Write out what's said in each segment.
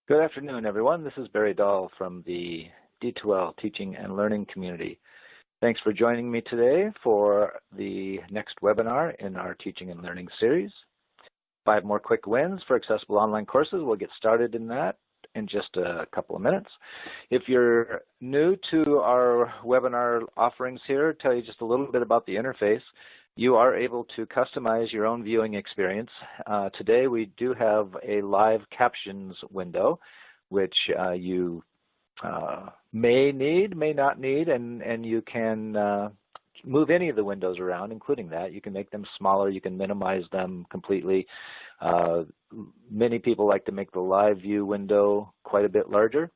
Good afternoon, everyone. This is Barry Dahl from the D2L Teaching and Learning Community. Thanks for joining me today for the next webinar in our Teaching and Learning series. 5 more quick wins for accessible online courses. We'll get started in that in just a couple of minutes. If you're new to our webinar offerings here, tell you just a little bit about the interface. You are able to customize your own viewing experience. Today we do have a live captions window, which you may need, may not need, and you can move any of the windows around, including that. You can make them smaller, you can minimize them completely. Many people like to make the live view window quite a bit larger.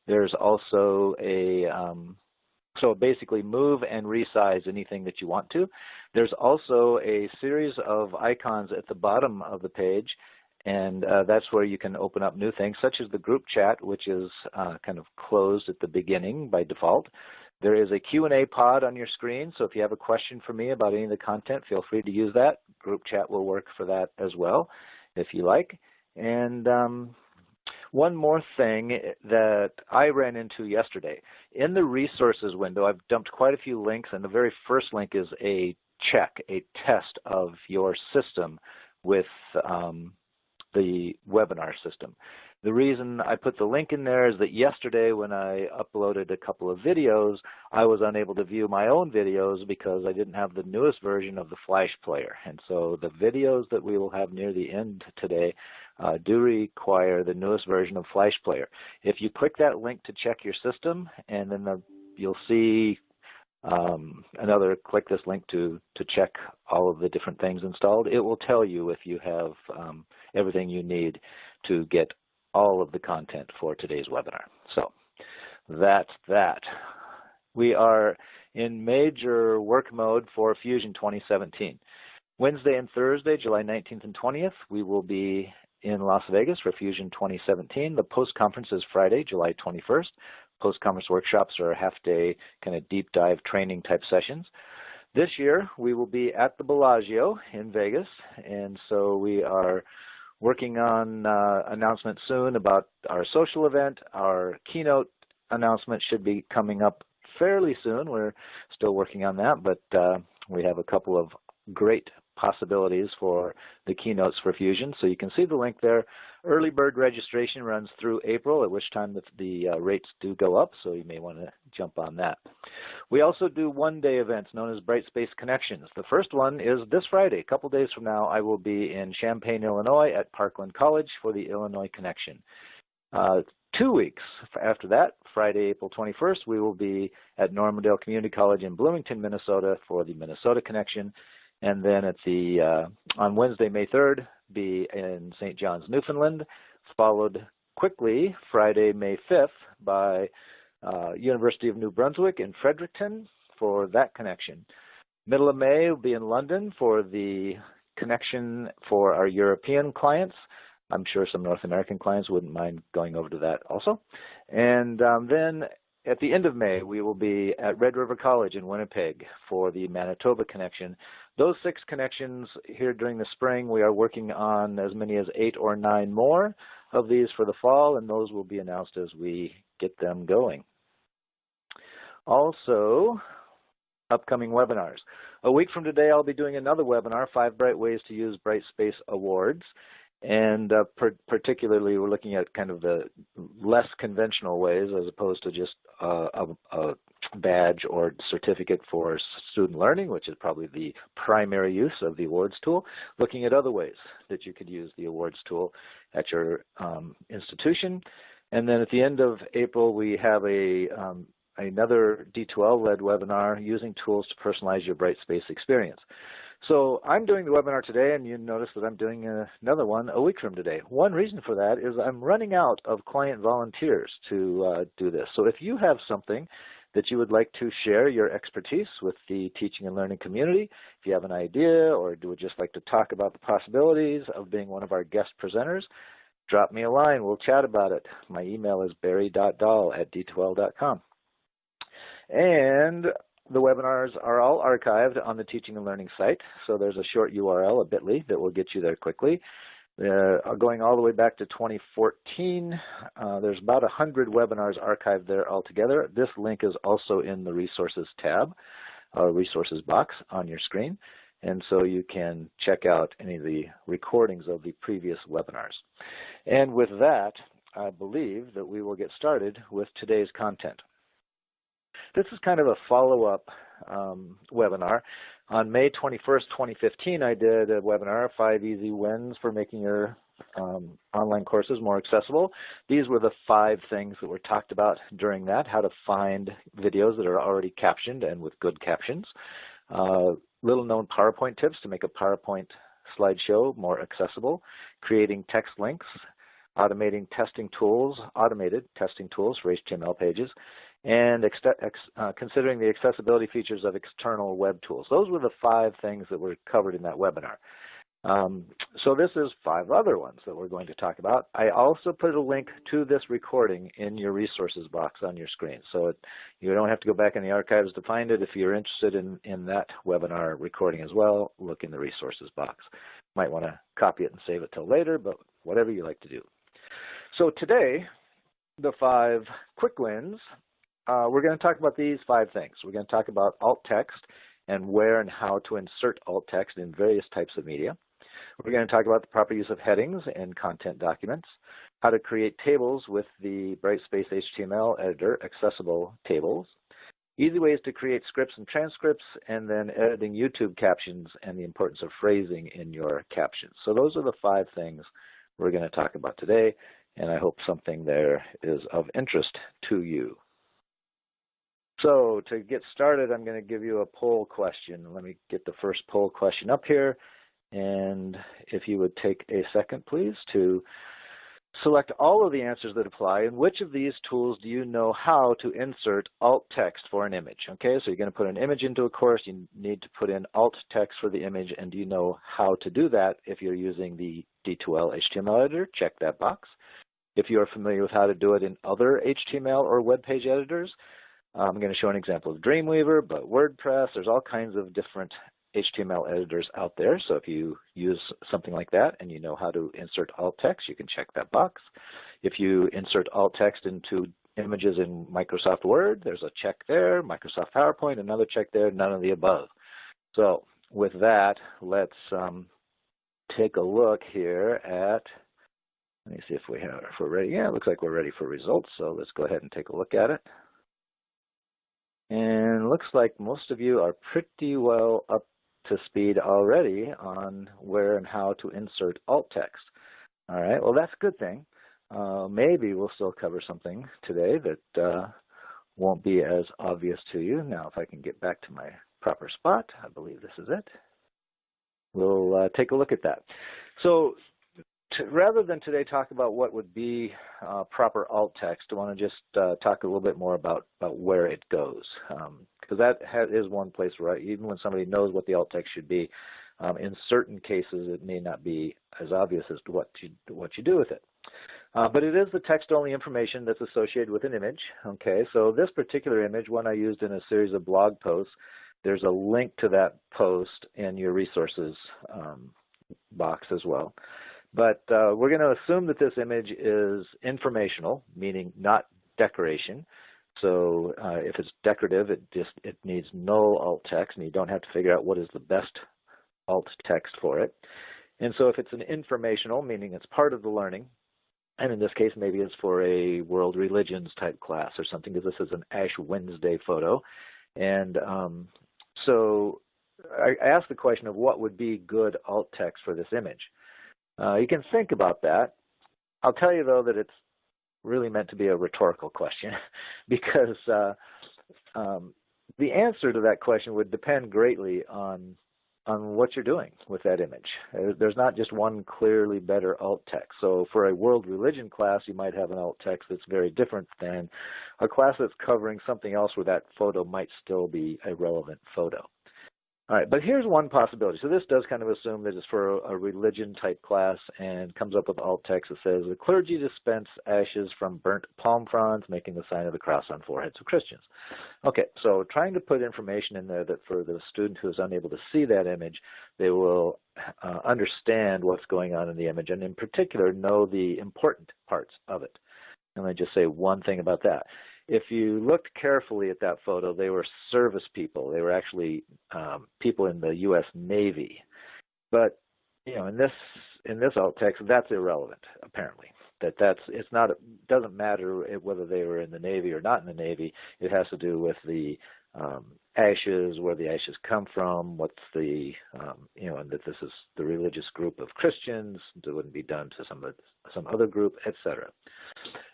There's also a so basically move and resize anything that you want to. There's also a series of icons at the bottom of the page, and that's where you can open up new things, such as the group chat, which is kind of closed at the beginning by default. There is a Q&A pod on your screen, so if you have a question for me about any of the content, feel free to use that. Group chat will work for that as well, if you like. And one more thing that I ran into yesterday. In the resources window, I've dumped quite a few links, and the very first link is a check, a test of your system with the webinar system. The reason I put the link in there is that yesterday when I uploaded a couple of videos, I was unable to view my own videos because I didn't have the newest version of the Flash player. And so the videos that we will have near the end today do require the newest version of Flash player. If you click that link to check your system, and then you'll see click this link to check all of the different things installed. It will tell you if you have everything you need to get all of the content for today's webinar. So that's that. We are in major work mode for Fusion 2017. Wednesday and Thursday, July 19th and 20th, we will be in Las Vegas for Fusion 2017. The post-conference is Friday, July 21st. Post-conference workshops are half-day kind of deep dive training type sessions. This year, we will be at the Bellagio in Vegas, and so we are working on announcements soon about our social event. Our keynote announcement should be coming up fairly soon. We're still working on that, but we have a couple of great possibilities for the keynotes for Fusion. So you can see the link there. Early bird registration runs through April, at which time the rates do go up, so you may want to jump on that. We also do one-day events known as Brightspace Connections. The first one is this Friday. A couple days from now, I will be in Champaign, Illinois at Parkland College for the Illinois Connection. 2 weeks after that, Friday, April 21st, we will be at Normandale Community College in Bloomington, Minnesota for the Minnesota Connection. And then at on Wednesday, May 3rd, be in St. John's, Newfoundland, followed quickly Friday, May 5th by University of New Brunswick in Fredericton for that connection. Middle of May will be in London for the connection for our European clients. I'm sure some North American clients wouldn't mind going over to that also. And then at the end of May, we will be at Red River College in Winnipeg for the Manitoba connection. Those 6 connections here during the spring, we are working on as many as 8 or 9 more of these for the fall, and those will be announced as we get them going. Also, upcoming webinars. A week from today, I'll be doing another webinar, 5 Bright Ways to Use Brightspace Awards. And particularly, we're looking at kind of the less conventional ways as opposed to just a badge or certificate for student learning, which is probably the primary use of the awards tool. Looking at other ways that you could use the awards tool at your institution. And then at the end of April, we have another D2L-led webinar using tools to personalize your Brightspace experience. So I'm doing the webinar today, and you notice that I'm doing another one a week from today. One reason for that is I'm running out of client volunteers to do this. So if you have something that you would like to share your expertise with the teaching and learning community, if you have an idea or would just like to talk about the possibilities of being one of our guest presenters, drop me a line. We'll chat about it. My email is barry.dahl@d2l.com. And the webinars are all archived on the Teaching and Learning site, so there's a short URL, a bit.ly, that will get you there quickly. Going all the way back to 2014, there's about 100 webinars archived there altogether. This link is also in the resources tab, resources box on your screen. And so you can check out any of the recordings of the previous webinars. And with that, I believe that we will get started with today's content. This is kind of a follow-up webinar. On May 21st, 2015, I did a webinar, 5 Easy Wins for Making Your Online Courses More Accessible. These were the 5 things that were talked about during that, how to find videos that are already captioned and with good captions. Little-known PowerPoint tips to make a PowerPoint slideshow more accessible, creating text links, automating testing tools, automated testing tools for HTML pages, and considering the accessibility features of external web tools. Those were the 5 things that were covered in that webinar. So this is 5 other ones that we're going to talk about. I also put a link to this recording in your resources box on your screen. So you don't have to go back in the archives to find it. If you're interested in that webinar recording as well, look in the resources box. Might want to copy it and save it till later, but whatever you like to do. So today, the 5 quick wins, we're going to talk about these 5 things. We're going to talk about alt text and where and how to insert alt text in various types of media. We're going to talk about the proper use of headings in content documents, how to create tables with the Brightspace HTML editor, accessible tables, easy ways to create scripts and transcripts, and then editing YouTube captions and the importance of phrasing in your captions. So those are the 5 things we're going to talk about today, and I hope something there is of interest to you. So to get started, I'm going to give you a poll question. Let me get the first poll question up here. And if you would take a second, please, to select all of the answers that apply. In which of these tools do you know how to insert alt text for an image? Okay, so you're going to put an image into a course. You need to put in alt text for the image. And do you know how to do that if you're using the D2L HTML editor? Check that box. If you are familiar with how to do it in other HTML or web page editors, I'm going to show an example of Dreamweaver, but WordPress, there's all kinds of different HTML editors out there. So if you use something like that and you know how to insert alt text, you can check that box. If you insert alt text into images in Microsoft Word, there's a check there. Microsoft PowerPoint, another check there, none of the above. So with that, let's take a look here at, let me see if we're ready. Yeah, it looks like we're ready for results. So let's go ahead and take a look at it. And looks like most of you are pretty well up to speed already on where and how to insert alt text. All right, well, that's a good thing. Maybe we'll still cover something today that won't be as obvious to you. Now, if I can get back to my proper spot, I believe this is it. We'll take a look at that. So rather than today talk about what would be proper alt text, I want to just talk a little bit more about where it goes. Because that is one place where even when somebody knows what the alt text should be, in certain cases it may not be as obvious as to what you do with it. But it is the text-only information that's associated with an image. Okay, so this particular image, one I used in a series of blog posts, there's a link to that post in your resources box as well. But we're going to assume that this image is informational, meaning not decoration. So if it's decorative, it needs no alt text, and you don't have to figure out what is the best alt text for it. And so if it's an informational, meaning it's part of the learning, and in this case maybe it's for a world religions type class or something, because this is an Ash Wednesday photo. And so I asked the question of what would be good alt text for this image. You can think about that. I'll tell you, though, that it's really meant to be a rhetorical question because the answer to that question would depend greatly on what you're doing with that image. There's not just one clearly better alt text. So for a world religion class, you might have an alt text that's very different than a class that's covering something else where that photo might still be a relevant photo. All right, but here's one possibility. So this does kind of assume that it's for a religion type class and comes up with alt text that says, the clergy dispense ashes from burnt palm fronds, making the sign of the cross on foreheads of Christians. Okay, so trying to put information in there that for the student who is unable to see that image, they will understand what's going on in the image and in particular know the important parts of it. And let me just say one thing about that. If you looked carefully at that photo, they were service people. They were actually people in the U.S. Navy. But you know, in this alt text, that's irrelevant. Apparently, it doesn't matter whether they were in the Navy or not in the Navy. It has to do with the ashes, where the ashes come from, what's the and that this is the religious group of Christians. It wouldn't be done to some other group, etc.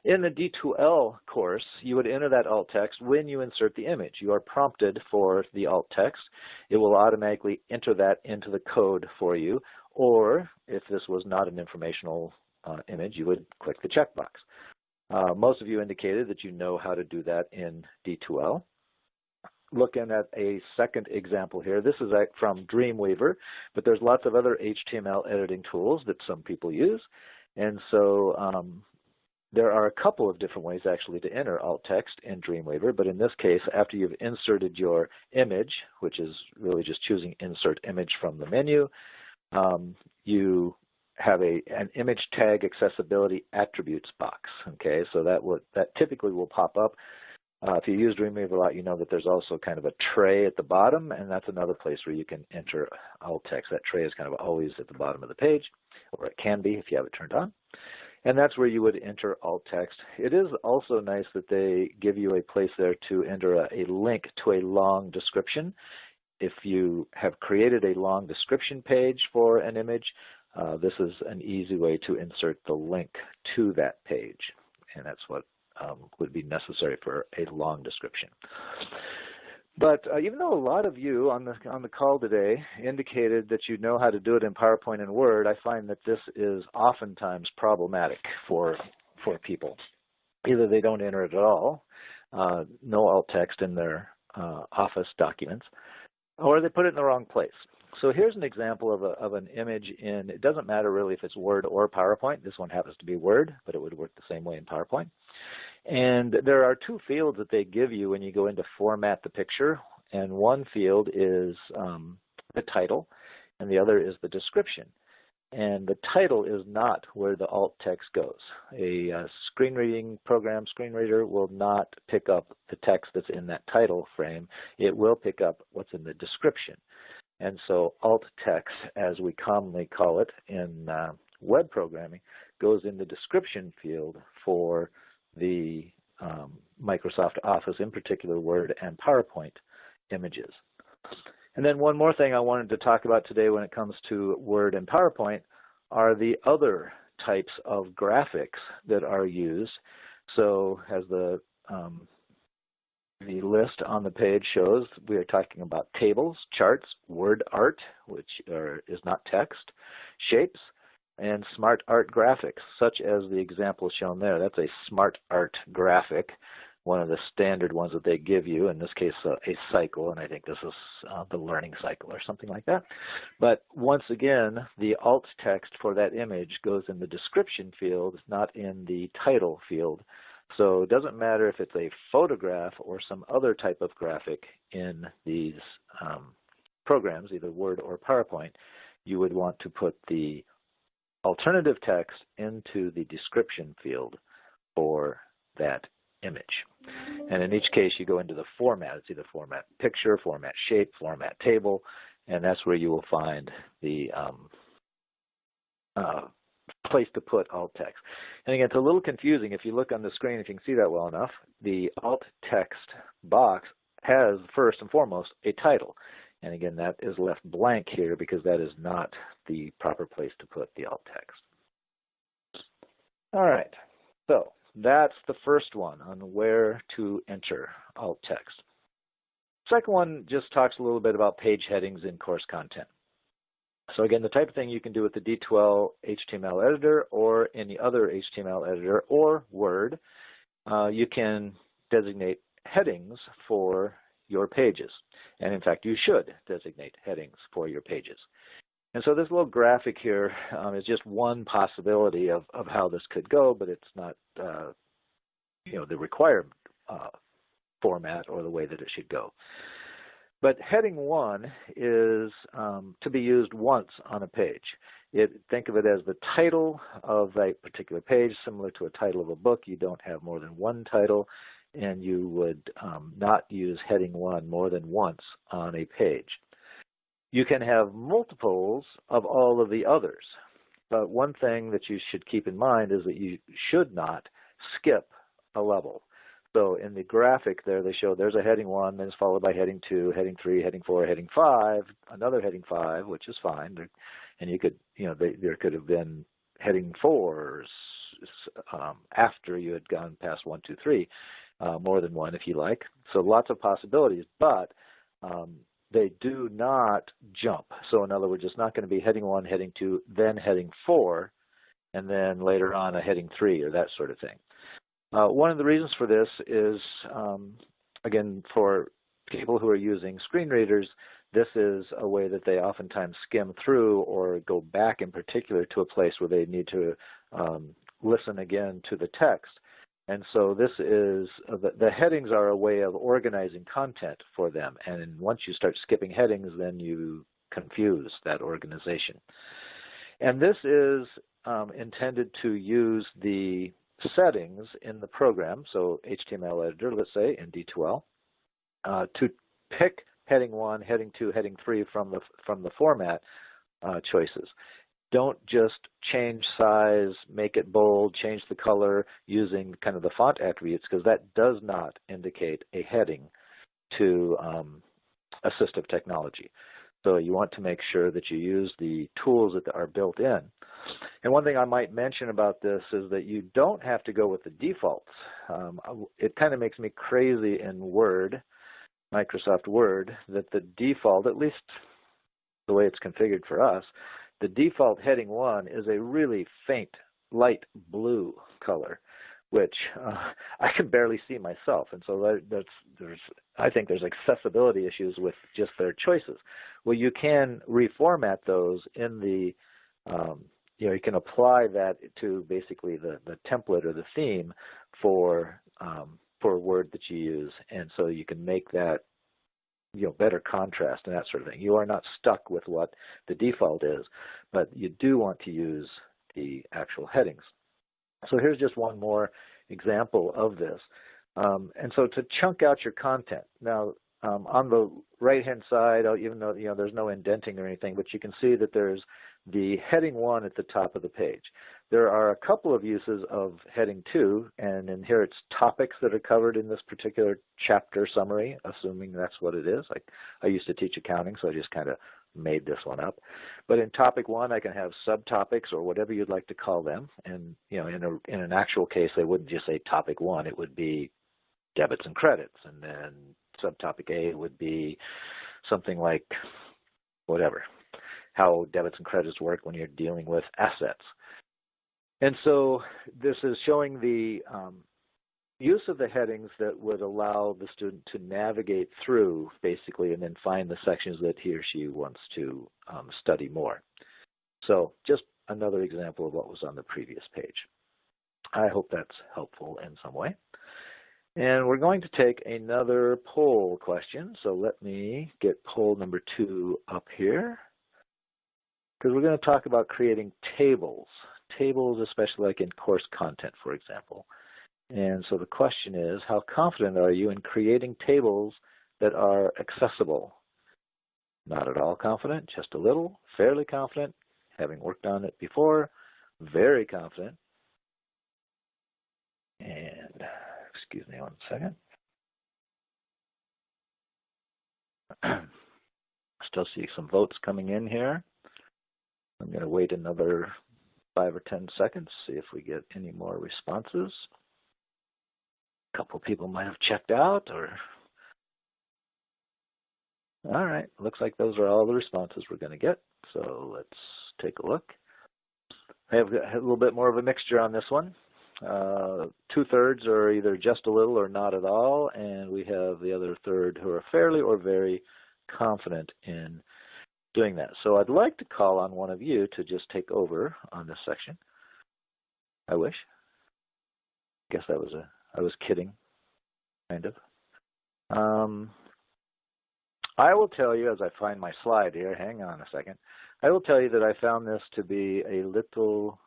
In the D2L course, you would enter that alt text when you insert the image. You are prompted for the alt text. It will automatically enter that into the code for you, or if this was not an informational image, you would click the checkbox. Most of you indicated that you know how to do that in D2L. Looking at a second example here, this is from Dreamweaver, but there's lots of other HTML editing tools that some people use, and so there are a couple of different ways actually to enter alt text in Dreamweaver, but in this case, after you've inserted your image, which is really just choosing Insert Image from the menu, you have an image tag accessibility attributes box. Okay, so that typically will pop up. If you use Dreamweaver a lot, you know that there's also kind of a tray at the bottom, and that's another place where you can enter alt text. That tray is kind of always at the bottom of the page, or it can be if you have it turned on. And that's where you would enter alt text. It is also nice that they give you a place there to enter a link to a long description. If you have created a long description page for an image, this is an easy way to insert the link to that page. And that's what would be necessary for a long description. But even though a lot of you on the call today indicated that you know how to do it in PowerPoint and Word, I find that this is oftentimes problematic for people. Either they don't enter it at all, no alt text in their Office documents, or they put it in the wrong place. So here's an example of an image in, it doesn't matter really if it's Word or PowerPoint. This one happens to be Word, but it would work the same way in PowerPoint. And there are two fields that they give you when you go into Format the Picture. And one field is the title, and the other is the description. And the title is not where the alt text goes. A screen reading program, screen reader, will not pick up the text that's in that title frame. It will pick up what's in the description. And so alt text, as we commonly call it in web programming, goes in the description field for the Microsoft Office, in particular Word and PowerPoint images. And then one more thing I wanted to talk about today when it comes to Word and PowerPoint are the other types of graphics that are used. So as the list on the page shows, we are talking about tables, charts, word art, which is not text, shapes, and smart art graphics, such as the example shown there. That's a smart art graphic, one of the standard ones that they give you, in this case a cycle, and I think this is the learning cycle or something like that. But once again, the alt text for that image goes in the description field, not in the title field. So it doesn't matter if it's a photograph or some other type of graphic in these programs, either Word or PowerPoint, you would want to put the alternative text into the description field for that image. And in each case, you go into the format. It's either format picture, format shape, format table, and that's where you will find the place to alt text. And again, it's a little confusing. If you look on the screen, if you can see that well enough, the alt text box has, first and foremost, a title. And again, that is left blank here because that is not the proper place to put the alt text. All right, so that's the first one on where to enter alt text. Second one just talks a little bit about page headings in course content. So again, the type of thing you can do with the D2L HTML editor or any other HTML editor or Word, you can designate headings for your pages. And in fact, you should designate headings for your pages. And so this little graphic here is just one possibility of how this could go, but it's not the required format or the way that it should go. But heading 1 is to be used once on a page. Think of it as the title of that particular page, similar to a title of a book. You don't have more than one title, and you would not use heading 1 more than once on a page. You can have multiples of all of the others, but one thing that you should keep in mind is that you should not skip a level. So in the graphic there, they show there's a heading 1, then it's followed by heading 2, heading 3, heading 4, heading 5, another heading 5, which is fine. And you could, there could have been heading 4s after you had gone past 1, 2, 3, more than one if you like. So lots of possibilities, but they do not jump. So in other words, it's not going to be heading 1, heading 2, then heading 4, and then later on a heading 3 or that sort of thing. One of the reasons for this is, again, for people who are using screen readers, this is a way that they oftentimes skim through or go back in particular to a place where they need to listen again to the text. And so this is, the headings are a way of organizing content for them. And once you start skipping headings, then you confuse that organization. And this is intended to use the settings in the program, so HTML editor, let's say, in D2L, to pick heading 1, heading 2, heading 3 from the format choices. Don't just change size, make it bold, change the color using kind of the font attributes, because that does not indicate a heading to assistive technology. So you want to make sure that you use the tools that are built in. And one thing I might mention about this is that you don't have to go with the defaults. It kind of makes me crazy in Word, Microsoft Word, that the default, at least the way it's configured for us, the default heading 1 is a really faint, light blue color, which I can barely see myself. And so I think there's accessibility issues with just their choices. Well, you can reformat those in the, you can apply that to basically the template or the theme for Word that you use. And so you can make that, better contrast and that sort of thing. You are not stuck with what the default is, but you do want to use the actual headings. So here's just one more example of this. And so to chunk out your content, now on the right-hand side, even though there's no indenting or anything, but you can see that there's the heading 1 at the top of the page. There are a couple of uses of heading 2, and in here it's topics that are covered in this particular chapter summary, assuming that's what it is. I used to teach accounting, so I just kind of made this one up. But in topic 1, I can have subtopics or whatever you'd like to call them. And in an actual case, they wouldn't just say topic 1. It would be debits and credits, and then subtopic A would be something like whatever, how debits and credits work when you're dealing with assets. And so this is showing the use of the headings that would allow the student to navigate through, basically, and then find the sections that he or she wants to study more. So just another example of what was on the previous page. I hope that's helpful in some way. And we're going to take another poll question. So let me get poll number 2 up here, because we're going to talk about creating tables. Tables, especially like in course content, for example. And so the question is, how confident are you in creating tables that are accessible? Not at all confident, just a little, fairly confident, having worked on it before, very confident. And excuse me one second. Still see some votes coming in here. I'm going to wait another 5 or 10 seconds, see if we get any more responses. A couple people might have checked out, or all right, looks like those are all the responses we're going to get. So let's take a look. I have a little bit more of a mixture on this one. 2/3 are either just a little or not at all, and we have the other third who are fairly or very confident in doing that. So I'd like to call on one of you to just take over on this section. I wish. Guess that was I was kidding, kind of. I will tell you, as I find my slide here, hang on a second, I will tell you that I found this to be a little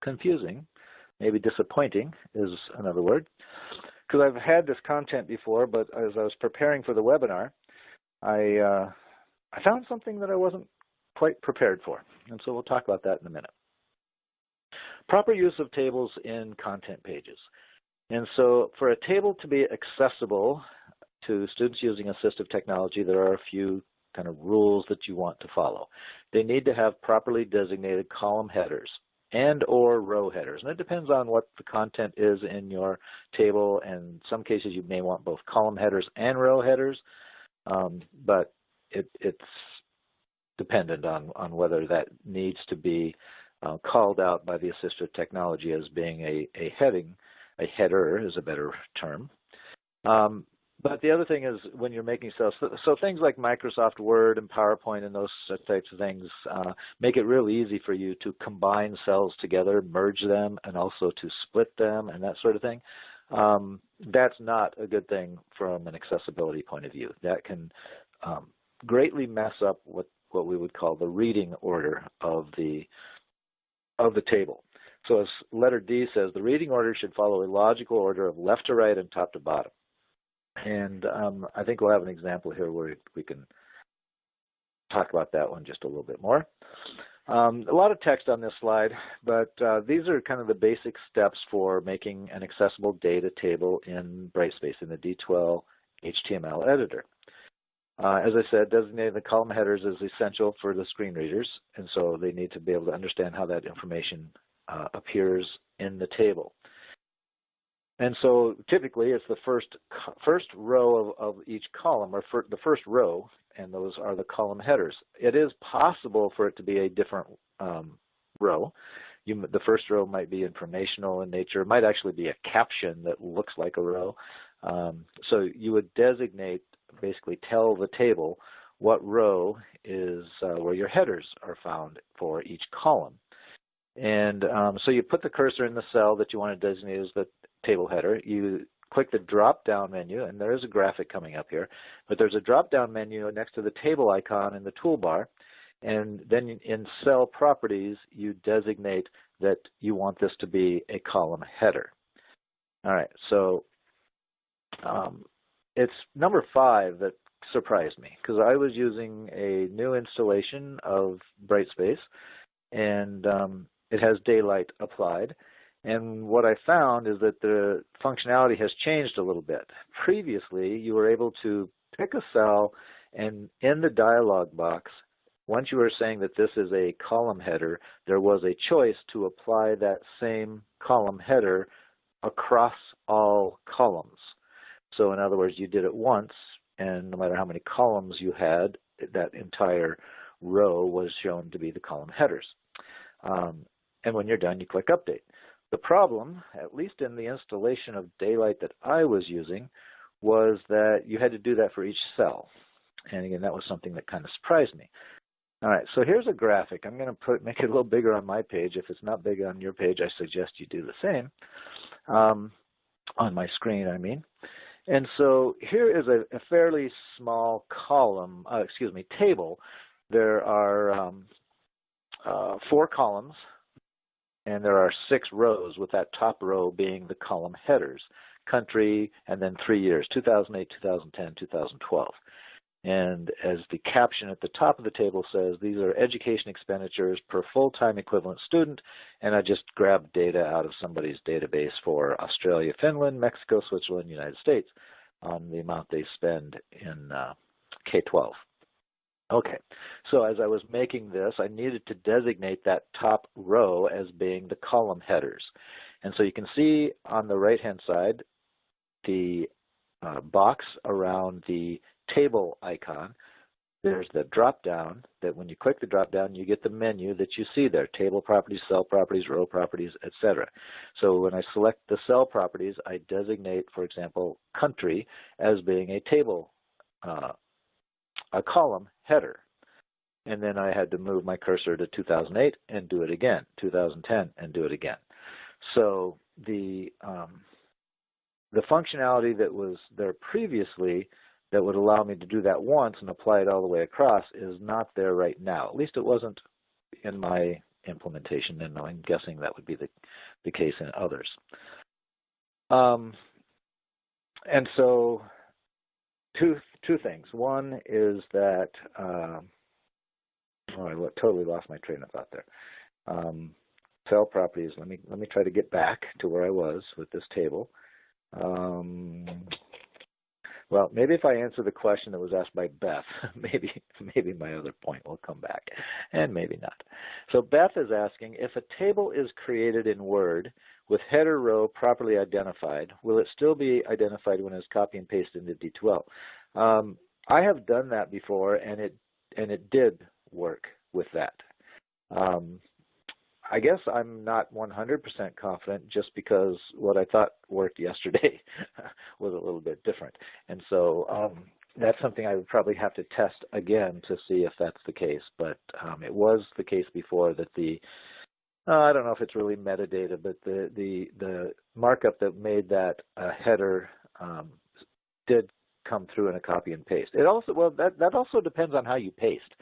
confusing, maybe disappointing is another word, because I've had this content before, but as I was preparing for the webinar, I found something that I wasn't quite prepared for, and so we'll talk about that in a minute. Proper use of tables in content pages. And so for a table to be accessible to students using assistive technology, there are a few kind of rules that you want to follow. They need to have properly designated column headers and or row headers. And it depends on what the content is in your table. And in some cases, you may want both column headers and row headers, but it's dependent on whether that needs to be called out by the assistive technology as being a heading. A header is a better term. But the other thing is when you're making cells, so things like Microsoft Word and PowerPoint and those types of things make it real easy for you to combine cells together, merge them, and also to split them and that sort of thing. That's not a good thing from an accessibility point of view. That can greatly mess up what we would call the reading order of the table. So as letter D says, the reading order should follow a logical order of left to right and top to bottom. And I think we'll have an example here where we can talk about that one just a little bit more. A lot of text on this slide, but these are kind of the basic steps for making an accessible data table in Brightspace in the D12 HTML editor. As I said, designating the column headers is essential for the screen readers, and so they need to be able to understand how that information appears in the table. And so typically it's the first row of each column, or the first row, and those are the column headers. It is possible for it to be a different row. The first row might be informational in nature. It might actually be a caption that looks like a row. So you would designate, basically tell the table what row is where your headers are found for each column. And so you put the cursor in the cell that you want to designate as the table header. You click the drop-down menu, and there is a graphic coming up here, but there's a drop-down menu next to the table icon in the toolbar, and then in cell properties, you designate that you want this to be a column header. All right, so it's number 5 that surprised me, because I was using a new installation of Brightspace, and it has daylight applied. And what I found is that the functionality has changed a little bit. Previously, you were able to pick a cell, and in the dialog box, once you were saying that this is a column header, there was a choice to apply that same column header across all columns. So in other words, you did it once, and no matter how many columns you had, that entire row was shown to be the column headers. And when you're done, you click Update. The problem, at least in the installation of Daylight that I was using, was that you had to do that for each cell. And again, that was something that kind of surprised me. All right, so here's a graphic. I'm going to make it a little bigger on my page. If it's not big on your page, I suggest you do the same. On my screen, I mean. And so here is a fairly small column, table. There are 4 columns, and there are 6 rows, with that top row being the column headers, country, and then 3 years, 2008, 2010, 2012. And as the caption at the top of the table says, these are education expenditures per full-time equivalent student, and I just grabbed data out of somebody's database for Australia, Finland, Mexico, Switzerland, United States on the amount they spend in K-12. Okay, so as I was making this, I needed to designate that top row as being the column headers. And so you can see on the right-hand side, the box around the table icon there's the drop-down that when you click the drop-down, you get the menu that you see there, table properties, cell properties, row properties, etc. So when I select the cell properties, I designate, for example, country as being a table, a column header. And then I had to move my cursor to 2008 and do it again, 2010 and do it again. So the functionality that was there previously that would allow me to do that once and apply it all the way across is not there right now. At least it wasn't in my implementation, and I'm guessing that would be the case in others. And so two things. One is that, I totally lost my train of thought there. Cell properties, let me try to get back to where I was with this table. Well, maybe if I answer the question that was asked by Beth, maybe my other point will come back, and maybe not. So Beth is asking, if a table is created in Word with header row properly identified, will it still be identified when it's copy and pasted into D2L? I have done that before, and it did work with that. I guess I'm not 100% confident just because what I thought worked yesterday was a little bit different. And so that's something I would probably have to test again to see if that's the case. But it was the case before that I don't know if it's really metadata, but the markup that made that header did come through in a copy and paste. It also, well, that also depends on how you paste,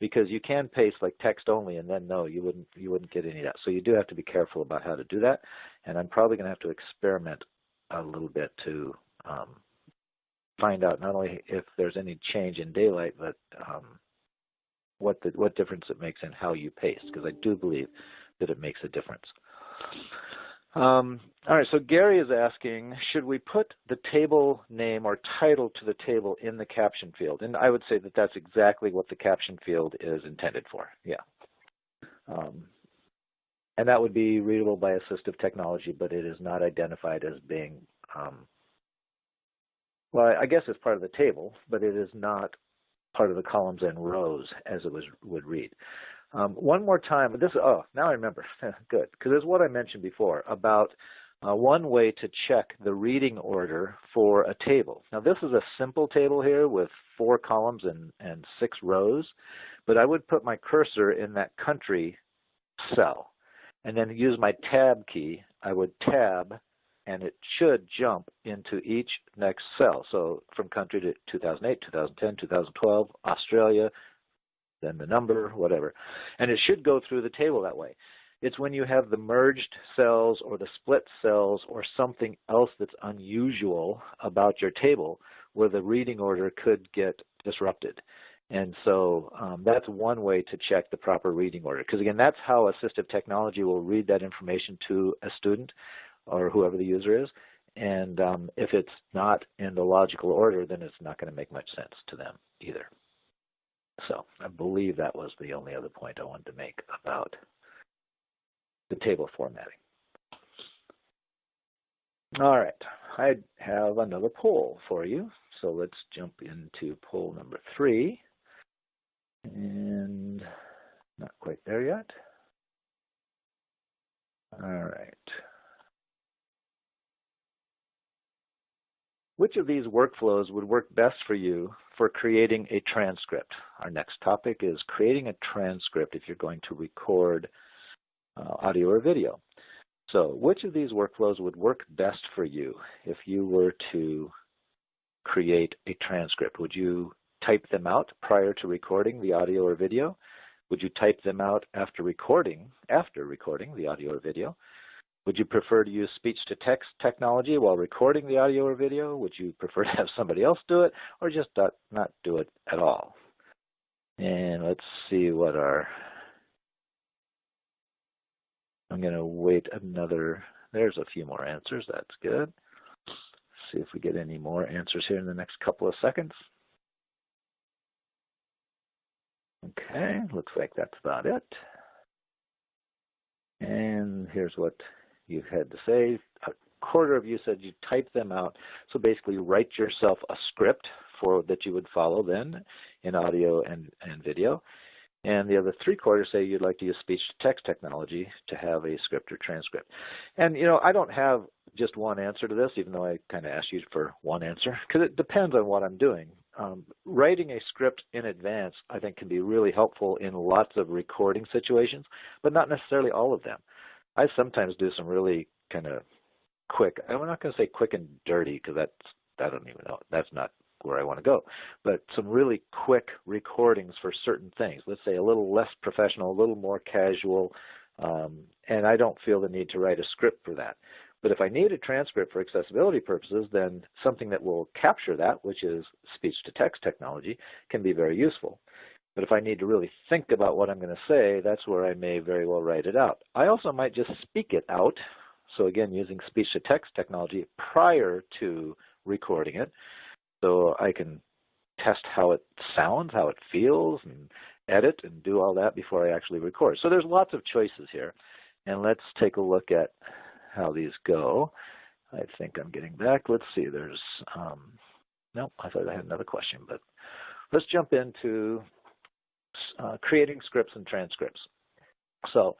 because you can paste like text only, and then no, you wouldn't get any of that. So you do have to be careful about how to do that, and I'm probably going to have to experiment a little bit to find out not only if there's any change in daylight, but what difference it makes in how you paste, because I do believe that it makes a difference. All right, so Gary is asking, should we put the table name or title to the table in the caption field? And I would say that that's exactly what the caption field is intended for, yeah. And that would be readable by assistive technology, but it is not identified as being, well, I guess it's part of the table, but it is not part of the columns and rows as it would read. One more time, now I remember, good, because it's what I mentioned before about one way to check the reading order for a table. Now this is a simple table here with 4 columns and 6 rows, but I would put my cursor in that country cell and then use my tab key. I would tab, and it should jump into each next cell. So from country to 2008, 2010, 2012, Australia, then the number, whatever. And it should go through the table that way. It's when you have the merged cells or the split cells or something else that's unusual about your table where the reading order could get disrupted. And so that's one way to check the proper reading order. Because again, that's how assistive technology will read that information to a student or whoever the user is. And if it's not in the logical order, then it's not going to make much sense to them either. So I believe that was the only other point I wanted to make about the table formatting. All right, I have another poll for you. So let's jump into poll number 3. And not quite there yet. All right. Which of these workflows would work best for you for creating a transcript? Our next topic is creating a transcript if you're going to record audio or video. So which of these workflows would work best for you if you were to create a transcript? Would you type them out prior to recording the audio or video? Would you type them out after recording the audio or video? Would you prefer to use speech-to-text technology while recording the audio or video? Would you prefer to have somebody else do it, or just not do it at all? And let's see what I'm going to wait there's a few more answers. That's good. See if we get any more answers here in the next couple of seconds. Okay, looks like that's about it. And here's what you had to say. A quarter of you said you type them out. So basically write yourself a script that you would follow then in audio and video. And the other 3/4 say you'd like to use speech-to-text technology to have a script or transcript. And, you know, I don't have just one answer to this, even though I kind of asked you for one answer, because it depends on what I'm doing. Writing a script in advance, I think, can be really helpful in lots of recording situations, but not necessarily all of them. I sometimes do some really kind of quick, I'm not going to say quick and dirty, because I don't even know, that's not where I want to go, but some really quick recordings for certain things. Let's say a little less professional, a little more casual, and I don't feel the need to write a script for that. But if I need a transcript for accessibility purposes, then something that will capture that, which is speech-to-text technology, can be very useful. But if I need to really think about what I'm going to say, that's where I may very well write it out. I also might just speak it out. So again, using speech-to-text technology prior to recording it, so I can test how it sounds, how it feels, and edit and do all that before I actually record. So there's lots of choices here. And let's take a look at how these go. I think I'm getting back. Let's see. There's, no, I thought I had another question, but let's jump into creating scripts and transcripts. So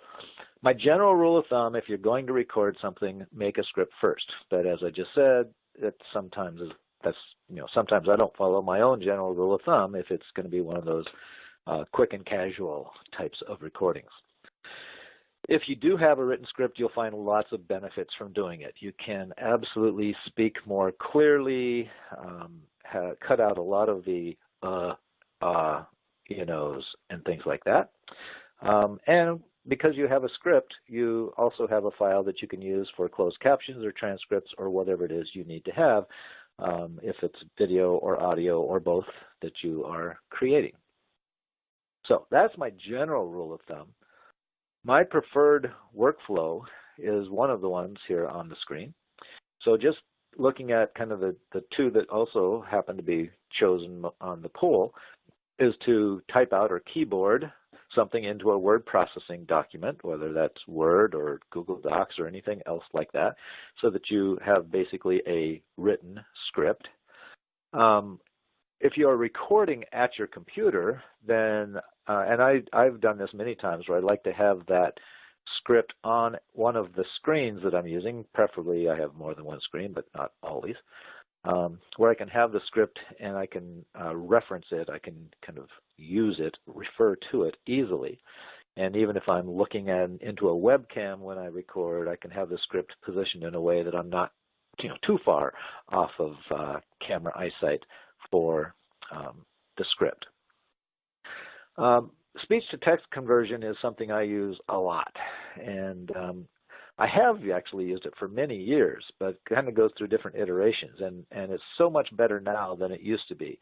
my general rule of thumb, if you're going to record something, make a script first. But as I just said, it sometimes is, sometimes I don't follow my own general rule of thumb if it's going to be one of those quick and casual types of recordings. If you do have a written script, you'll find lots of benefits from doing it. You can absolutely speak more clearly, cut out a lot of the you knows and things like that. And because you have a script, you also have a file that you can use for closed captions or transcripts or whatever it is you need to have, if it's video or audio or both that you are creating. So that's my general rule of thumb. My preferred workflow is one of the ones here on the screen. So just looking at kind of the two that also happen to be chosen on the poll is to type out or keyboard something into a word processing document, whether that's Word or Google Docs or anything else like that, so that you have basically a written script. If you are recording at your computer, then, and I've done this many times where I like to have that script on one of the screens that I'm using. Preferably I have more than one screen, but not always, where I can have the script and I can reference it. I can kind of use it, refer to it easily. And even if I'm looking into a webcam when I record, I can have the script positioned in a way that I'm not too far off of camera eyesight for the script. Speech-to-text conversion is something I use a lot, and I have actually used it for many years, but it kind of goes through different iterations, and it's so much better now than it used to be.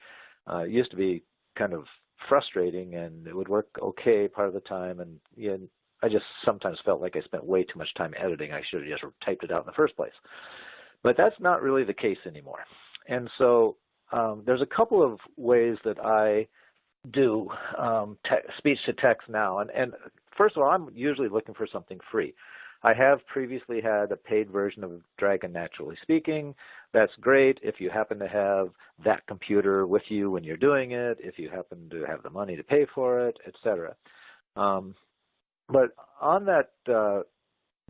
It used to be kind of frustrating, and it would work okay part of the time, and I just sometimes felt like I spent way too much time editing. I should have just typed it out in the first place. But that's not really the case anymore. And so there's a couple of ways that I do speech-to-text now. And first of all, I'm usually looking for something free. I have previously had a paid version of Dragon Naturally Speaking. That's great if you happen to have that computer with you when you're doing it, if you happen to have the money to pay for it, etc. But on that, the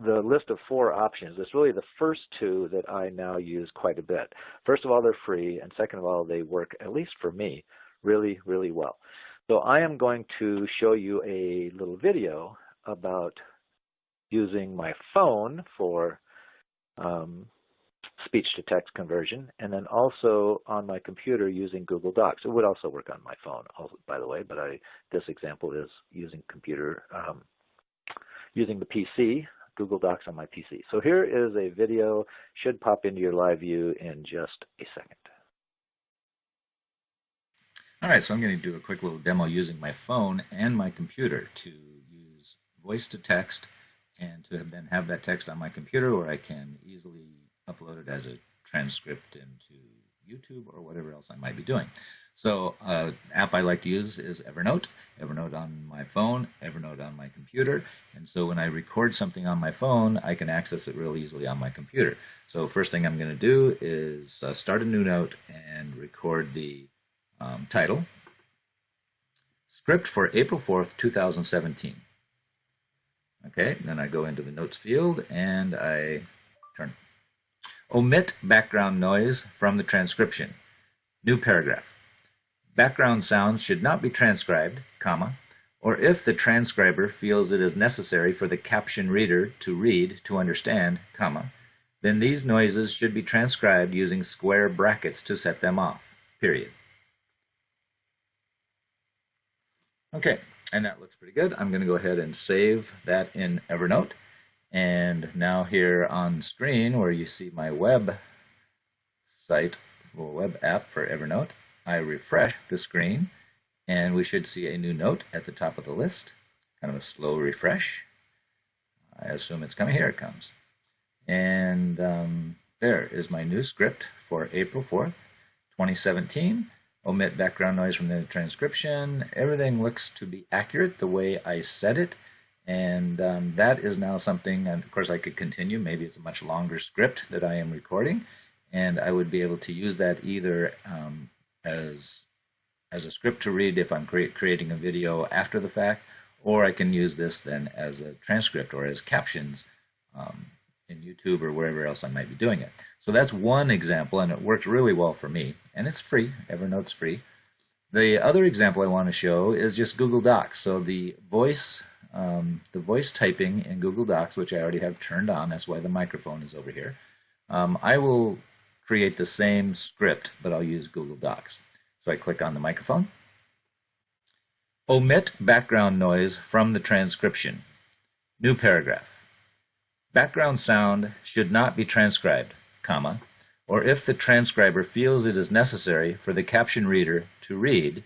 list of 4 options, it's really the first 2 that I now use quite a bit. First of all, they're free, and second of all, they work, at least for me, really, really well. So I am going to show you a little video about using my phone for speech-to-text conversion, and then also on my computer using Google Docs. It would also work on my phone, by the way, but this example is using computer, using the PC, Google Docs on my PC. So here is a video, should pop into your live view in just a second. All right, so I'm going to do a quick little demo using my phone and my computer to use voice-to-text and to then have that text on my computer where I can easily upload it as a transcript into YouTube or whatever else I might be doing. So an app I like to use is Evernote. Evernote on my phone, Evernote on my computer. And so when I record something on my phone, I can access it real easily on my computer. So first thing I'm going to do is start a new note and record the Title, Script for April 4th, 2017. Okay, then I go into the notes field and I turn. Omit background noise from the transcription. New paragraph. Background sounds should not be transcribed, comma, or if the transcriber feels it is necessary for the caption reader to read to understand, comma, then these noises should be transcribed using square brackets to set them off, period. Okay, and that looks pretty good. I'm going to go ahead and save that in Evernote. And now here on screen where you see my web site or web app for Evernote, I refresh the screen and we should see a new note at the top of the list. Kind of a slow refresh. I assume it's coming. Here it comes. And there is my new script for April 4th, 2017. Omit background noise from the transcription. Everything looks to be accurate the way I said it. And that is now something, and of course I could continue. Maybe it's a much longer script that I am recording. And I would be able to use that either as a script to read if I'm creating a video after the fact, or I can use this then as a transcript or as captions in YouTube or wherever else I might be doing it. So that's one example, and it works really well for me, and it's free. Evernote's free. The other example I want to show is just Google Docs. So the voice typing in Google Docs, which I already have turned on, that's why the microphone is over here. I will create the same script, but I'll use Google Docs. So I click on the microphone. Omit background noise from the transcription. New paragraph. Background sound should not be transcribed, comma, or if the transcriber feels it is necessary for the caption reader to read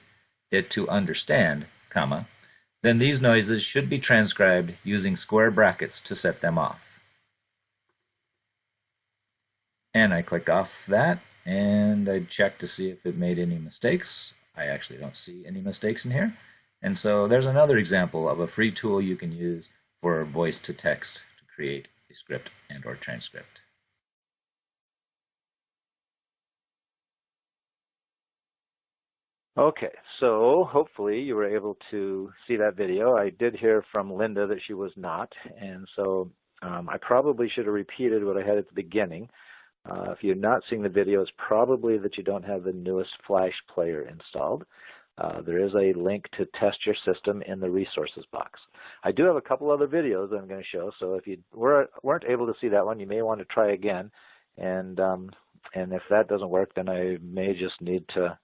it to understand, comma, then these noises should be transcribed using square brackets to set them off. And I click off that, and I check to see if it made any mistakes. I actually don't see any mistakes in here. And so there's another example of a free tool you can use for voice to text to create a script and or transcript. Okay, so hopefully you were able to see that video. I did hear from Linda that she was not, and so I probably should have repeated what I had at the beginning. If you're not seeing the video, it's probably that you don't have the newest Flash player installed. There is a link to test your system in the resources box. I do have a couple other videos that I'm going to show, so if you weren't able to see that one, you may want to try again. And if that doesn't work, then I may just need to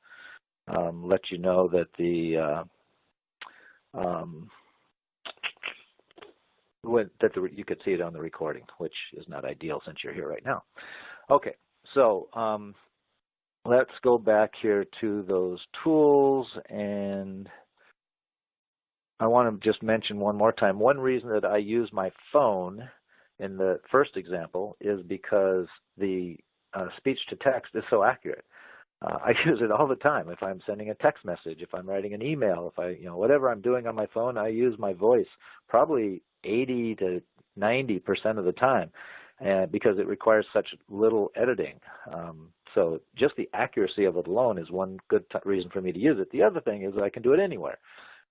let you know that you could see it on the recording, which is not ideal since you're here right now. Okay, so let's go back here to those tools, and I want to just mention one more time. One reason that I use my phone in the first example is because the speech-to-text is so accurate. I use it all the time. If I'm sending a text message, if I'm writing an email, if whatever I'm doing on my phone, I use my voice probably 80 to 90% of the time. Because it requires such little editing. So just the accuracy of it alone is one good reason for me to use it. The other thing is that I can do it anywhere.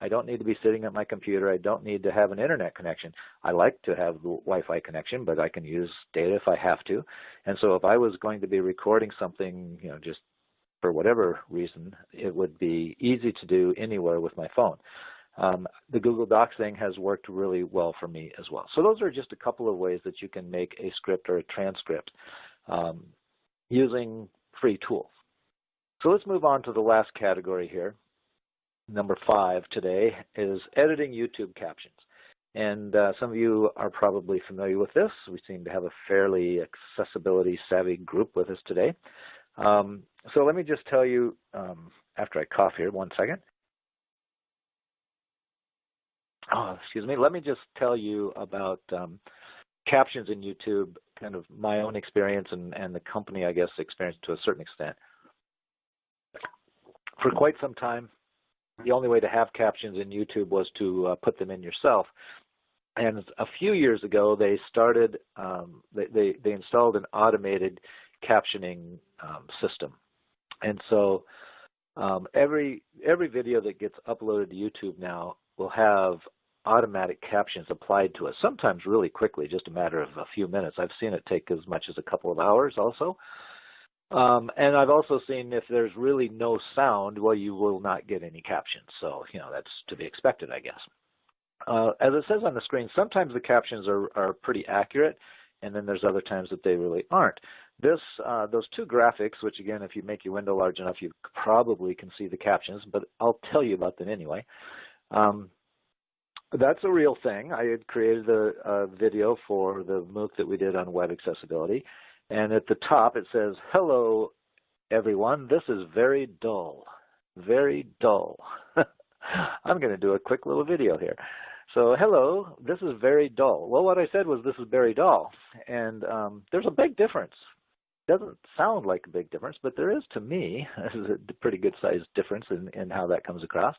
I don't need to be sitting at my computer. I don't need to have an internet connection. I like to have the Wi-Fi connection, but I can use data if I have to. And so if I was going to be recording something, just for whatever reason, it would be easy to do anywhere with my phone. The Google Docs thing has worked really well for me as well. So those are just a couple of ways that you can make a script or a transcript using free tools. So let's move on to the last category here. Number 5 today is editing YouTube captions. And some of you are probably familiar with this. We seem to have a fairly accessibility savvy group with us today. So let me just tell you, after I cough here, one second. Let me just tell you about captions in YouTube, kind of my own experience and the company, I guess, experience to a certain extent. For quite some time, the only way to have captions in YouTube was to put them in yourself. And a few years ago, they started, they installed an automated captioning system. And so Every video that gets uploaded to YouTube now will have automatic captions applied to it, sometimes really quickly, just a matter of a few minutes. I've seen it take as much as a couple of hours also. And I've also seen if there's really no sound, well, you will not get any captions. So, that's to be expected, I guess. As it says on the screen, sometimes the captions are pretty accurate, and then there's other times that they really aren't. Those two graphics, which again, if you make your window large enough, you probably can see the captions, but I'll tell you about them anyway. That's a real thing. I had created a video for the MOOC that we did on web accessibility, and at the top it says, "Hello, everyone. This is very dull. Very dull." I'm going to do a quick little video here. So, hello, this is very dull. Well, what I said was this is very dull, and there's a big difference. Doesn't sound like a big difference, but there is to me. This is a pretty good sized difference in how that comes across.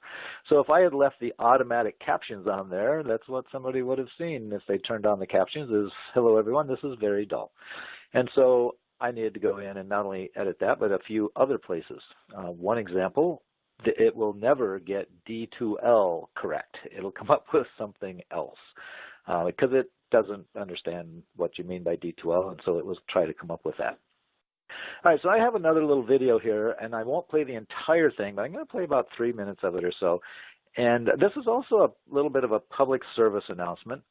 So if I had left the automatic captions on there, that's what somebody would have seen if they turned on the captions is, "Hello everyone, this is very dull." And so I needed to go in and not only edit that, but a few other places. One example, it will never get D2L correct. It'll come up with something else because it doesn't understand what you mean by D2L, and so it will try to come up with that. All right, so I have another little video here, and I won't play the entire thing, but I'm going to play about 3 minutes of it or so. And this is also a little bit of a public service announcement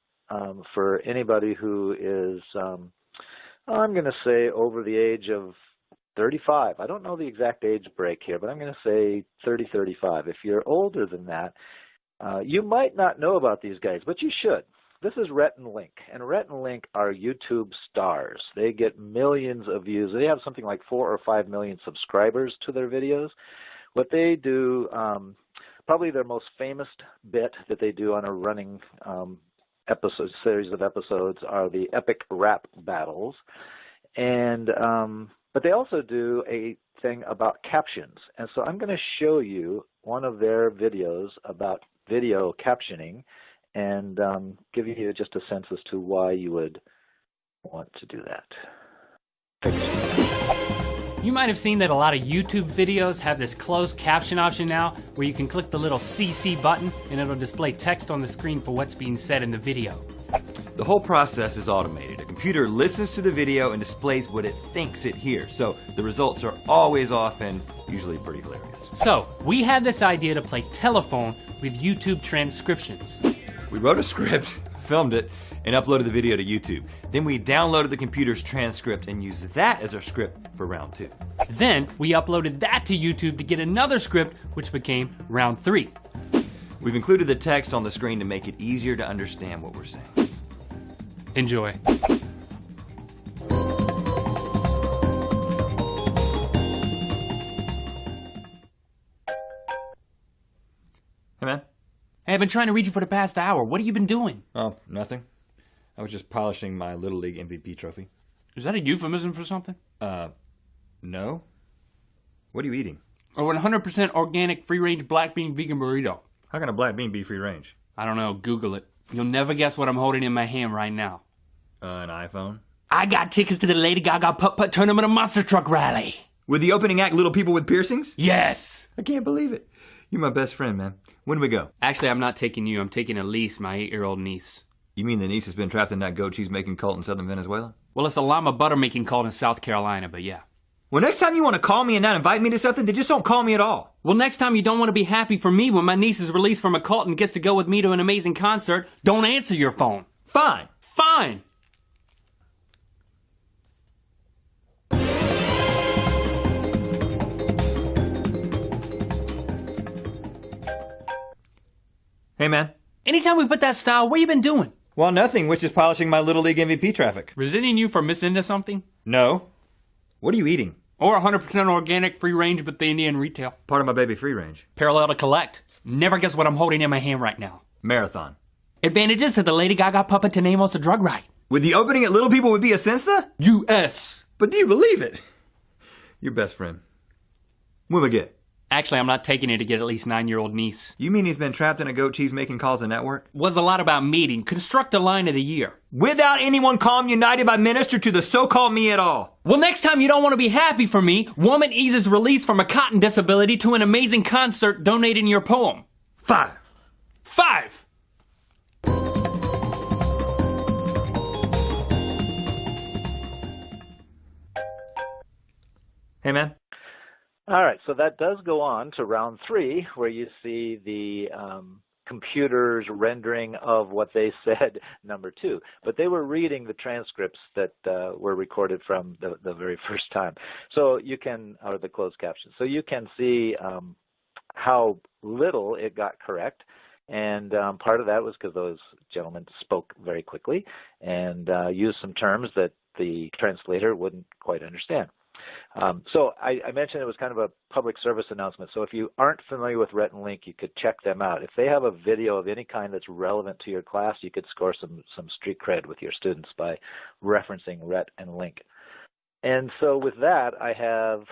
for anybody who is, I'm going to say, over the age of 35. I don't know the exact age break here, but I'm going to say 30, 35. If you're older than that, you might not know about these guys, but you should. This is Rhett and Link, and Rhett and Link are YouTube stars. They get millions of views. They have something like 4 or 5 million subscribers to their videos. What they do, probably their most famous bit that they do on a running series of episodes are the epic rap battles. And but they also do a thing about captions. And so I'm going to show you one of their videos about video captioning and give you just a sense as to why you would want to do that. You might have seen that a lot of YouTube videos have this closed caption option now where you can click the little CC button and it'll display text on the screen for what's being said in the video. The whole process is automated. A computer listens to the video and displays what it thinks it hears, so the results are always off and usually pretty hilarious. So, we had this idea to play telephone with YouTube transcriptions. We wrote a script, filmed it, and uploaded the video to YouTube. Then we downloaded the computer's transcript and used that as our script for round 2. Then, we uploaded that to YouTube to get another script, which became round 3. We've included the text on the screen to make it easier to understand what we're saying. Enjoy. Hey, man. Hey, I've been trying to reach you for the past hour. What have you been doing? Oh, nothing. I was just polishing my Little League MVP trophy. Is that a euphemism for something? No. What are you eating? Or 100% organic free-range black bean vegan burrito. How can a black bean be free range? I don't know. Google it. You'll never guess what I'm holding in my hand right now. An iPhone? I got tickets to the Lady Gaga Putt-Putt Tournament and Monster Truck Rally. With the opening act, Little People with Piercings? Yes. I can't believe it. You're my best friend, man. When do we go? Actually, I'm not taking you. I'm taking Elise, my 8-year-old niece. You mean the niece has been trapped in that goat cheese making cult in southern Venezuela? Well, it's a llama butter making cult in South Carolina, but yeah. Well, next time you want to call me and not invite me to something, then just don't call me at all. Well, next time you don't want to be happy for me when my niece is released from a cult and gets to go with me to an amazing concert, don't answer your phone. Fine. Fine. Hey, man. Anytime we put that style, what you been doing? Well, nothing, which is polishing my Little League MVP traffic. Resenting you for missing into something? No. What are you eating? Or 100% organic, free-range, but the Indian retail. Part of my baby free range. Parallel to collect. Never guess what I'm holding in my hand right now. Marathon. Advantages to the Lady Gaga Puppet Tenemos a drug ride. With the opening at Little People would be a Sensta? U.S. But do you believe it? Your best friend. When we get? Actually, I'm not taking it to get at least 9-year-old niece. You mean he's been trapped in a goat cheese making calls a network? Was a lot about meeting. Construct a line of the year. Without anyone calm united by minister to the so-called me at all. Well, next time you don't want to be happy for me, woman eases release from a cotton disability to an amazing concert donating your poem. 5. 5. Hey, man. All right, so that does go on to round 3, where you see the computer's rendering of what they said, number 2. But they were reading the transcripts that were recorded from the very first time. So you can, or the closed captions. So you can see how little it got correct. And part of that was because those gentlemen spoke very quickly and used some terms that the translator wouldn't quite understand. So I mentioned it was kind of a public service announcement. So if you aren't familiar with Rhett and Link, you could check them out. If they have a video of any kind that's relevant to your class, you could score some street cred with your students by referencing Rhett and Link. And so with that, I have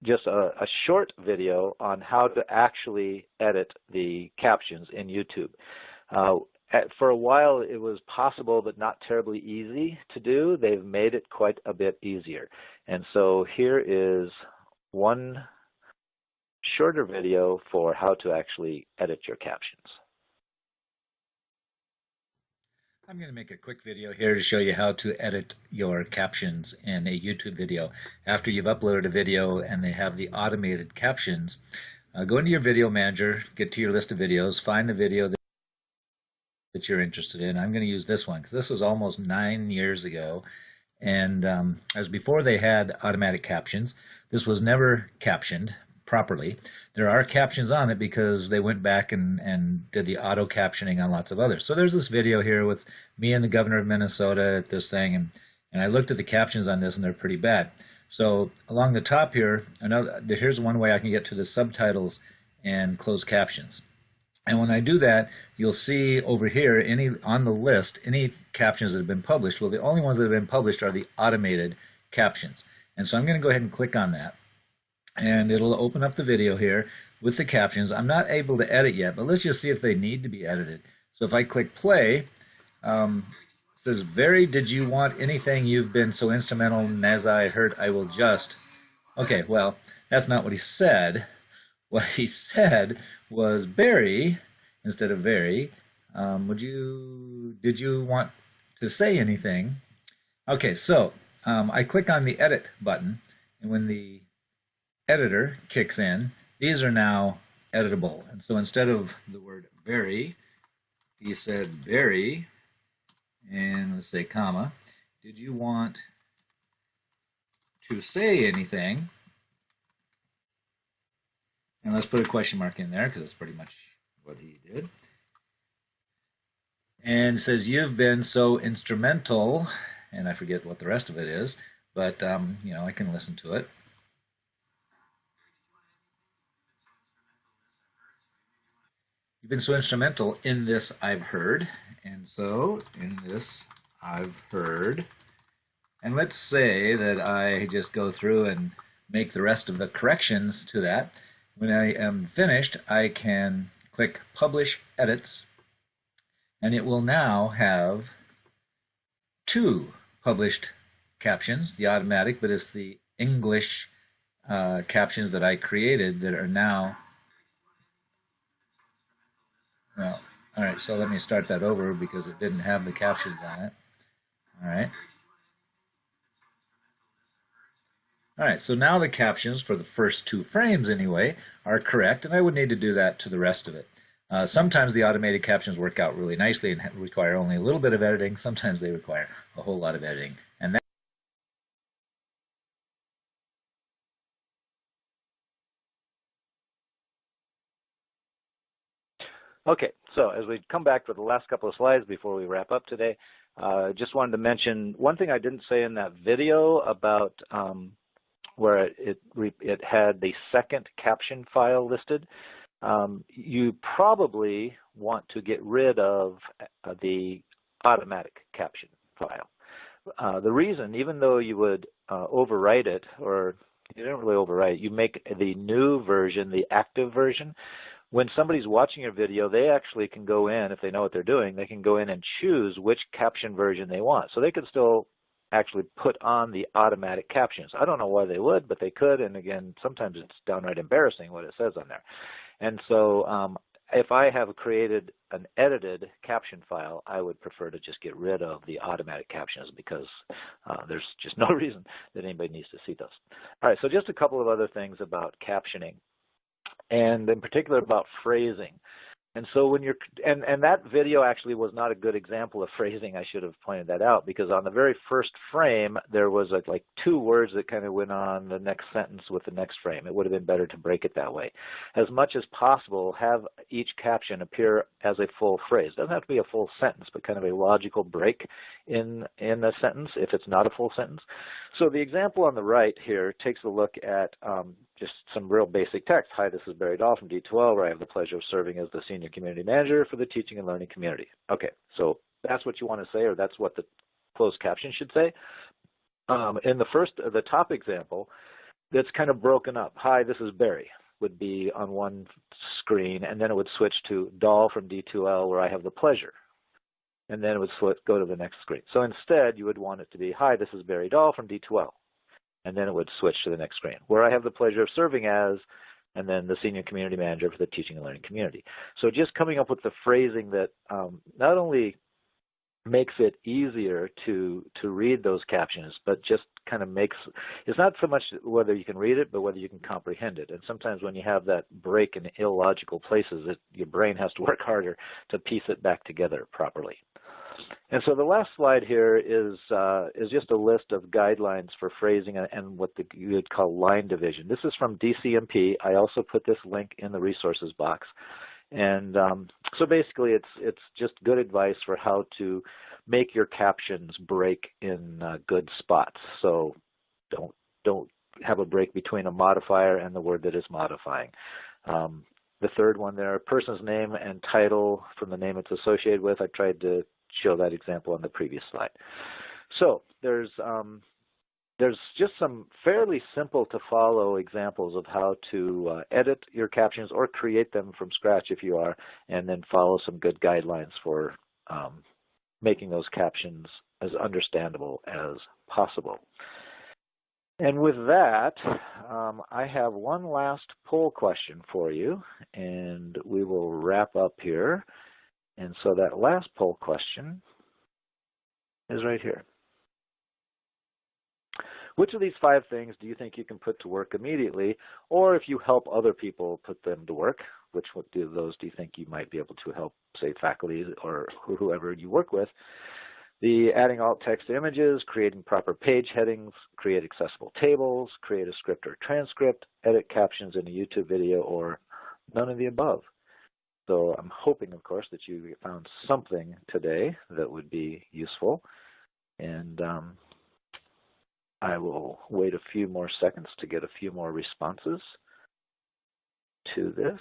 just a short video on how to actually edit the captions in YouTube. For a while, it was possible but not terribly easy to do. They've made it quite a bit easier. And so here is one shorter video for how to actually edit your captions. I'm going to make a quick video here to show you how to edit your captions in a YouTube video. After you've uploaded a video and they have the automated captions, go into your video manager, get to your list of videos, find the video that you're interested in. I'm going to use this one because this was almost 9 years ago, and as before they had automatic captions. This was never captioned properly. There are captions on it because they went back and did the auto captioning on lots of others. So there's this video here with me and the governor of Minnesota at this thing, and I looked at the captions on this and they're pretty bad. So along the top here, here's one way I can get to the subtitles and closed captions. And when I do that, you'll see over here on the list any captions that have been published. Well, the only ones that have been published are the automated captions. And so I'm going to go ahead and click on that. And it'll open up the video here with the captions. I'm not able to edit yet, but let's just see if they need to be edited. So if I click play, it says, "Very, did you want anything? You've been so instrumental, and as I heard, I will just." Okay, well, that's not what he said. What he said was Barry instead of very. Did you want to say anything? Okay, so I click on the edit button, and when the editor kicks in, these are now editable. And so instead of the word very, he said very, and let's say comma, did you want to say anything? And let's put a question mark in there because that's pretty much what he did. And it says, "You've been so instrumental," and I forget what the rest of it is, but I can listen to it. "You've been so instrumental in this I've heard," and so in this I've heard. And let's say that I just go through and make the rest of the corrections to that. When I am finished, I can click Publish Edits, and it will now have 2 published captions, the automatic, but it's the English captions that I created that are now. Well, all right, so let me start that over because it didn't have the captions on it. All right. All right, so now the captions for the first 2 frames anyway are correct, and I would need to do that to the rest of it. Sometimes the automated captions work out really nicely and require only a little bit of editing. Sometimes they require a whole lot of editing. And Okay, so as we come back to the last couple of slides before we wrap up today, just wanted to mention one thing I didn't say in that video about where it had the second caption file listed. You probably want to get rid of the automatic caption file. The reason, even though you would overwrite it or You don't really overwrite. You make the new version, the active version. When somebody's watching your video, they actually can go in, if they know what they're doing, they can go in and choose which caption version they want. So they could still actually put on the automatic captions. I don't know why they would, but they could. And again, sometimes it's downright embarrassing what it says on there. And so if I have created an edited caption file, I would prefer to just get rid of the automatic captions because there's just no reason that anybody needs to see those. All right, so just a couple of other things about captioning, and in particular about phrasing. And so when you're, and that video actually was not a good example of phrasing. I should have pointed that out, because on the very first frame, there was like 2 words that kind of went on the next sentence with the next frame. It would have been better to break it that way. As much as possible, have each caption appear as a full phrase. It doesn't have to be a full sentence, but kind of a logical break in a sentence if it's not a full sentence. So the example on the right here takes a look at just some real basic text. Hi, this is Barry Dahl from D2L, where I have the pleasure of serving as the Senior Community Manager for the Teaching and Learning Community. Okay, so that's what you want to say, or that's what the closed caption should say. In the top example, that's kind of broken up. Hi, this is Barry would be on one screen, and then it would switch to Dahl from D2L, where I have the pleasure. And then it would go to the next screen. So instead, you would want it to be, hi, this is Barry Dahl from D2L. And then it would switch to the next screen, where I have the pleasure of serving as, and then the Senior Community Manager for the Teaching and Learning Community. So just coming up with the phrasing that not only makes it easier to read those captions, but just kind of makes, it's not so much whether you can read it, but whether you can comprehend it. And sometimes when you have that break in illogical places, your brain has to work harder to piece it back together properly. And so the last slide here is just a list of guidelines for phrasing and what you would call line division. This is from DCMP. I also put this link in the resources box. And so basically it's just good advice for how to make your captions break in good spots. So don't have a break between a modifier and the word that is modifying. The third one there, person's name and title from the name it's associated with. I tried to show that example on the previous slide. So there's just some fairly simple to follow examples of how to edit your captions or create them from scratch if you are, and then follow some good guidelines for making those captions as understandable as possible. And with that, I have one last poll question for you, and we will wrap up here. And so that last poll question is right here. Which of these 5 things do you think you can put to work immediately, or if you help other people put them to work, which of those do you think you might be able to help, say, faculty or whoever you work with? The adding alt text to images, creating proper page headings, create accessible tables, create a script or transcript, edit captions in a YouTube video, or none of the above. So I'm hoping, of course, that you found something today that would be useful. And I will wait a few more seconds to get a few more responses to this.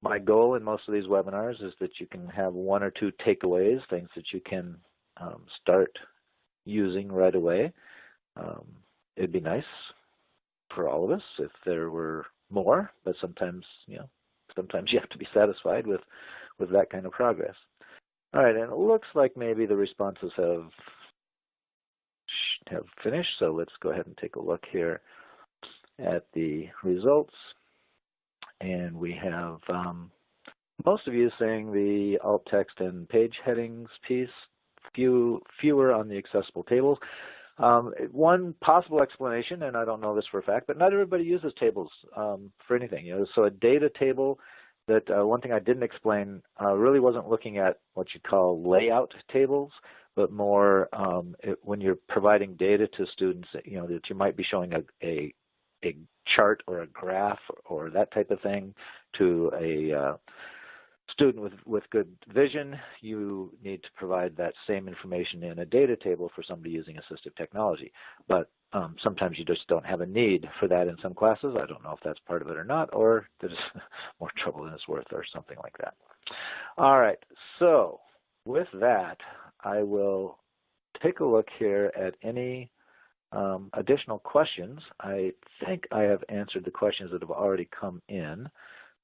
My goal in most of these webinars is that you can have 1 or 2 takeaways, things that you can start using right away. It'd be nice for all of us if there were more, but sometimes, sometimes you have to be satisfied with that kind of progress. All right, and it looks like maybe the responses have finished, so let's go ahead and take a look here at the results. And we have most of you saying the alt text and page headings piece, fewer on the accessible tables. One possible explanation, and I don't know this for a fact, but not everybody uses tables for anything. So a data table, that one thing I didn't explain, really wasn't looking at what you'd call layout tables, but more when you're providing data to students, that you might be showing a chart or a graph or that type of thing to a student with good vision. You need to provide that same information in a data table for somebody using assistive technology. But sometimes you just don't have a need for that in some classes. I don't know if that's part of it or not, or there's more trouble than it's worth or something like that. All right, so with that, I will take a look here at any additional questions. I think I have answered the questions that have already come in,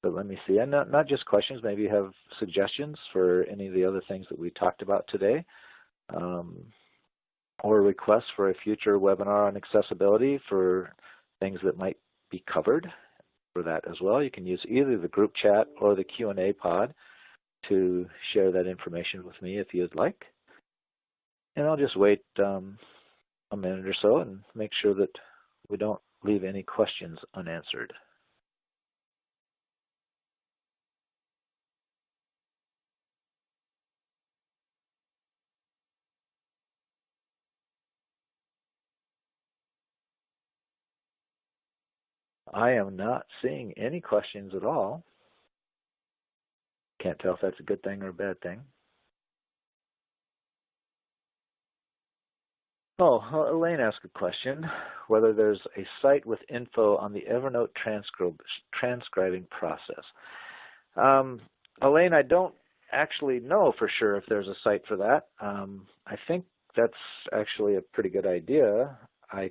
but let me see. And not just questions, maybe you have suggestions for any of the other things that we talked about today, or requests for a future webinar on accessibility for things that might be covered for that as well. You can use either the group chat or the Q&A pod to share that information with me if you'd like. And I'll just wait a minute or so and make sure that we don't leave any questions unanswered. I am not seeing any questions at all. Can't tell if that's a good thing or a bad thing. Oh, Elaine asked a question, whether there's a site with info on the Evernote transcribing process. Elaine, I don't actually know for sure if there's a site for that. I think that's actually a pretty good idea. I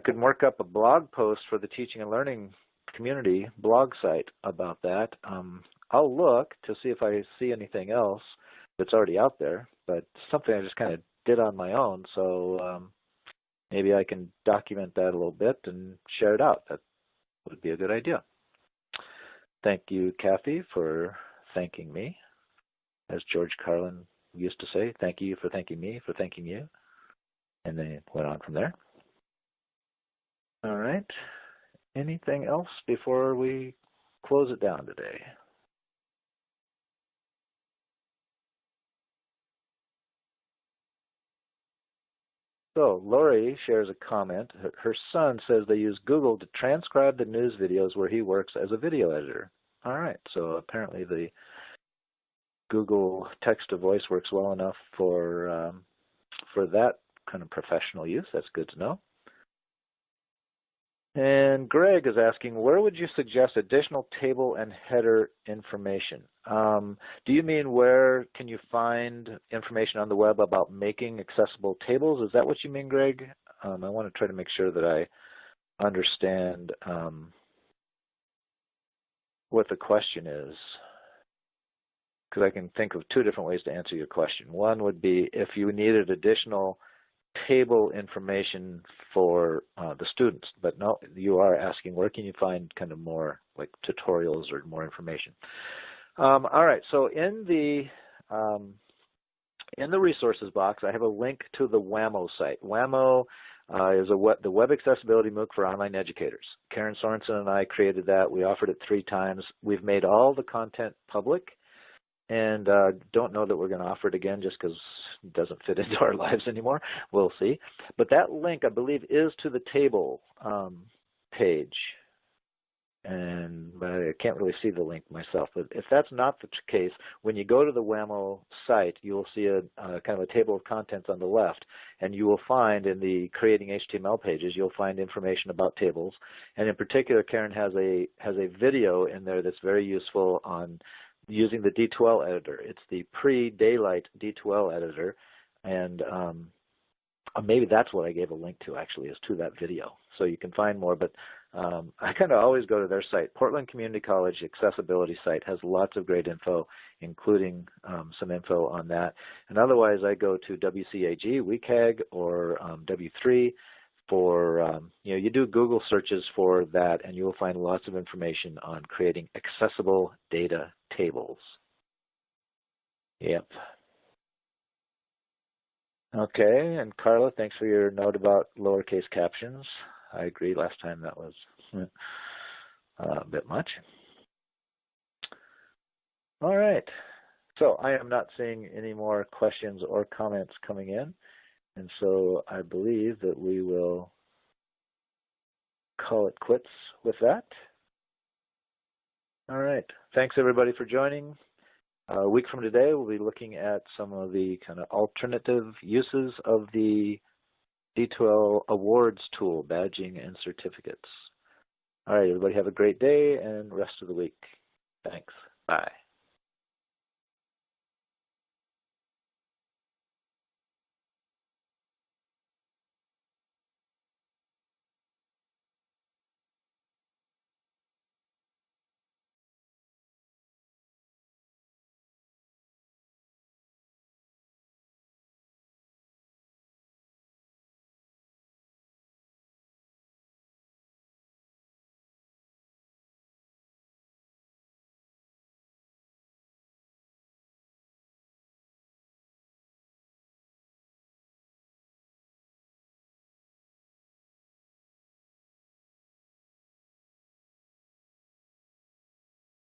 could work up a blog post for the Teaching and Learning community blog site about that. I'll look to see if I see anything else that's already out there, but something I just kind of did on my own, so maybe I can document that a little bit and share it out. That would be a good idea. Thank you, Kathy, for thanking me. As George Carlin used to say, thank you for thanking me for thanking you. And then it went on from there. All right. Anything else before we close it down today? So Lori shares a comment. Her son says they use Google to transcribe the news videos where he works as a video editor. All right, so apparently the Google text-to-voice works well enough for that kind of professional use. That's good to know. And Greg is asking, where would you suggest additional table and header information? Do you mean where can you find information on the web about making accessible tables? Is that what you mean, Greg? I want to try to make sure that I understand what the question is, because I can think of two different ways to answer your question. One would be if you needed additional table information for the students, but no, you are asking where can you find kind of more like tutorials or more information. All right, so in the resources box, I have a link to the WAMO site. WAMO is the Web Accessibility MOOC for online educators. Karen Sorensen and I created that. We offered it 3 times. We've made all the content public, and don't know that we're going to offer it again just because it doesn't fit into our lives anymore. We'll see. But that link, I believe, is to the table page. But I can't really see the link myself. But if that's not the case, when you go to the WAMO site, you will see a kind of a table of contents on the left, and you will find in the creating HTML pages, you'll find information about tables. And in particular, Karen has a video in there that's very useful on using the D2L editor. It's the pre-daylight D2L editor, and maybe that's what I gave a link to actually, is to that video. So you can find more, but I kind of always go to their site. Portland Community College Accessibility site has lots of great info, including some info on that. And otherwise, I go to WCAG, WCAG, or W3 for, you do Google searches for that, and you will find lots of information on creating accessible data tables. Yep. Okay, and Carla, thanks for your note about lowercase captions. I agree, last time that was a bit much. All right, so I am not seeing any more questions or comments coming in, and so I believe that we will call it quits with that. All right, thanks everybody for joining. A week from today, we'll be looking at some of the kind of alternative uses of the D2L awards tool, badging and certificates. All right, everybody have a great day and rest of the week. Thanks. Bye.